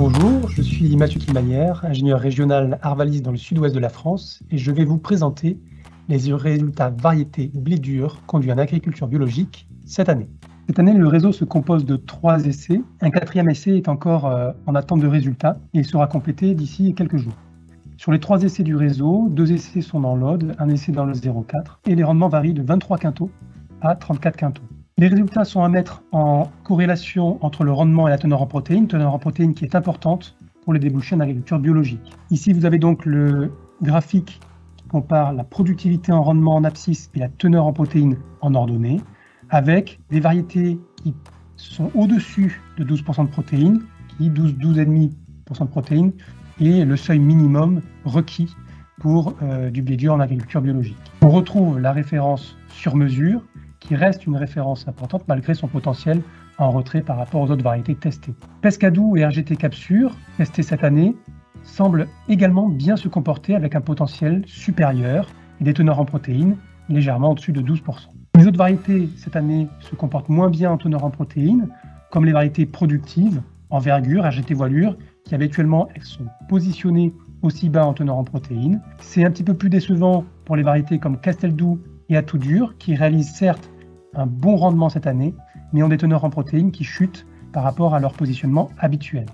Bonjour, je suis Mathieu Kilmayer, ingénieur régional Arvalis dans le sud-ouest de la France et je vais vous présenter les résultats variétés blé dur conduits en agriculture biologique cette année. Cette année, le réseau se compose de 3 essais. Un 4e essai est encore en attente de résultats et il sera complété d'ici quelques jours. Sur les 3 essais du réseau, 2 essais sont dans l'Aude, un essai dans le 04 et les rendements varient de 23 quintaux à 34 quintaux. Les résultats sont à mettre en corrélation entre le rendement et la teneur en protéines qui est importante pour les débouchés en agriculture biologique. Ici, vous avez donc le graphique qui compare la productivité en rendement en abscisse et la teneur en protéines en ordonnée, avec des variétés qui sont au-dessus de 12% de protéines, qui 12,5% de protéines, et le seuil minimum requis pour du blé dur en agriculture biologique. On retrouve la référence sur mesure, qui reste une référence importante malgré son potentiel en retrait par rapport aux autres variétés testées. Pescadou et RGT Capsure, testés cette année, semblent également bien se comporter avec un potentiel supérieur et des teneurs en protéines légèrement au-dessus de 12%. Les autres variétés cette année se comportent moins bien en teneur en protéines, comme les variétés productives, envergure, RGT Voilure, qui habituellement elles sont positionnées aussi bas en teneur en protéines. C'est un petit peu plus décevant pour les variétés comme Casteldou et Atout Dur, qui réalisent certes un bon rendement cette année, mais ont des teneurs en protéines qui chutent par rapport à leur positionnement habituel.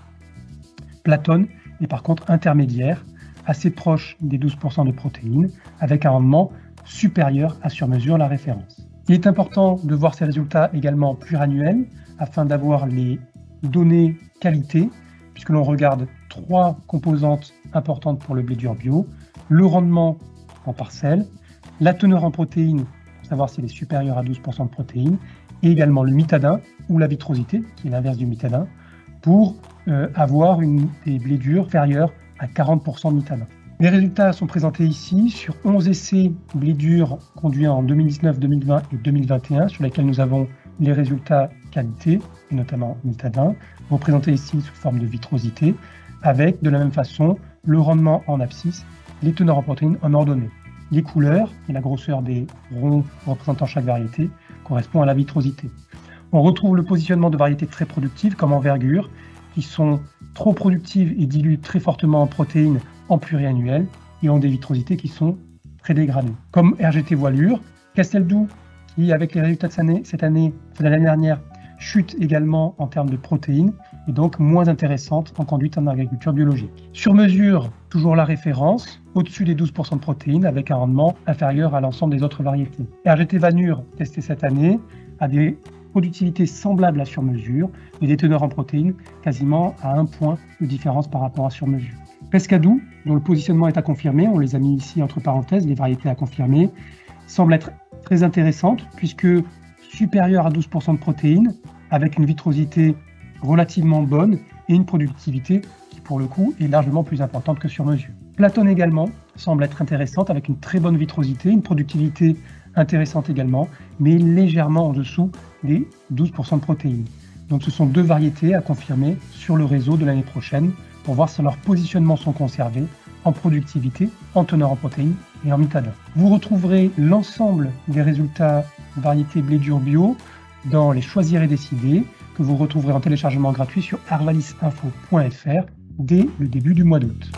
Platon est par contre intermédiaire, assez proche des 12% de protéines, avec un rendement supérieur à sur mesure la référence. Il est important de voir ces résultats également pluriannuels, afin d'avoir les données qualité, puisque l'on regarde 3 composantes importantes pour le blé dur bio, le rendement en parcelle, la teneur en protéines, pour savoir s'il est supérieur à 12% de protéines, et également le mitadin ou la vitrosité, qui est l'inverse du mitadin, pour avoir des blés durs inférieurs à 40% de mitadin. Les résultats sont présentés ici sur 11 essais blé durs conduits en 2019, 2020 et 2021, sur lesquels nous avons les résultats qualité, et notamment mitadin, représentés ici sous forme de vitrosité, avec de la même façon le rendement en abscisse, les teneurs en protéines en ordonnée. Les couleurs et la grosseur des ronds représentant chaque variété correspond à la vitrosité. On retrouve le positionnement de variétés très productives comme envergure, qui sont trop productives et diluent très fortement en protéines en pluriannuel et ont des vitrosités qui sont très dégradées. Comme RGT Voilure, Casteldou, qui avec les résultats de l'année dernière, chute également en termes de protéines et donc moins intéressante en conduite en agriculture biologique. Sur mesure, toujours la référence, au-dessus des 12% de protéines avec un rendement inférieur à l'ensemble des autres variétés. RGT Vanure, testé cette année, a des productivités semblables à sur mesure et des teneurs en protéines quasiment à 1 point de différence par rapport à sur mesure. Pescadou, dont le positionnement est à confirmer, on les a mis ici entre parenthèses, les variétés à confirmer, semble être très intéressante puisque supérieure à 12% de protéines, avec une vitrosité relativement bonne et une productivité qui, pour le coup, est largement plus importante que sur mesure. Platon également semble être intéressante avec une très bonne vitrosité, une productivité intéressante également, mais légèrement en dessous des 12% de protéines. Donc ce sont 2 variétés à confirmer sur le réseau de l'année prochaine pour voir si leurs positionnements sont conservés en productivité, en teneur en protéines et en mitadin. Vous retrouverez l'ensemble des résultats variétés blé dur bio dans les Choisir et décider, que vous retrouverez en téléchargement gratuit sur arvalisinfo.fr dès le début du mois d'août.